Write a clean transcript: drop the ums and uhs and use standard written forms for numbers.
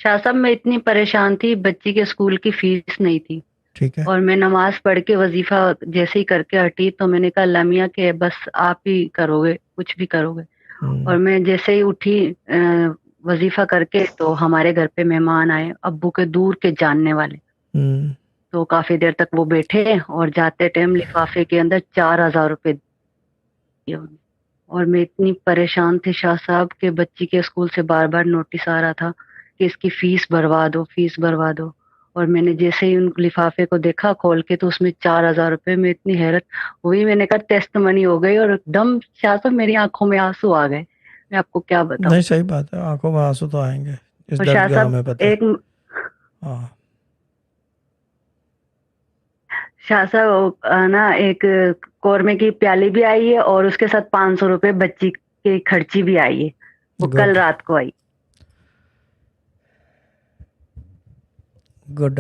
شاہ صاحب میں اتنی پریشان تھی، بچی کے اسکول کی فیس نہیں تھی، ٹھیک ہے. اور میں نماز پڑھ کے وظیفہ جیسے ہی کر کے ہٹی تو میں نے کہا اللہ میاں کہ بس آپ ہی کرو گے، کچھ بھی کرو گے. ہوں. اور میں جیسے ہی اٹھی وظیفہ کر کے تو ہمارے گھر پہ مہمان آئے، ابو کے دور کے جاننے والے. ہوں. تو کافی دیر تک وہ بیٹھے اور جاتے ٹائم لفافے کے اندر 4,000 روپے دیے انہیں. اور میں اتنی پریشان تھی شاہ صاحب کہ بچی کے اسکول سے بار بار نوٹس آ رہا تھا کہ اس کی فیس بھروا دو، فیس بھروا دو. اور میں نے جیسے ہی ان لفافے کو دیکھا کھول کے تو اس میں 4,000 روپے، میں اتنی حیرت ہوئی، میں نے کہا ٹیسٹ منی ہو گئی. اور ایک دم شاہ صاحب میری آنکھوں میں آنسو آ گئے، میں آپ کو کیا بتاؤں. نہیں صحیح بات ہے، آنکھوں میں آنسو تو آئیں گے، اس اور درد شاہ کا صاحب ہمیں پتہ ہے. ایک ہاں. شاہ صاحب نا ایک قورمے کی پیالی بھی آئی ہے اور اس کے ساتھ 500 روپے بچی کی خرچی بھی آئی ہے، وہ کل گڈ رات کو آئی. گڈ.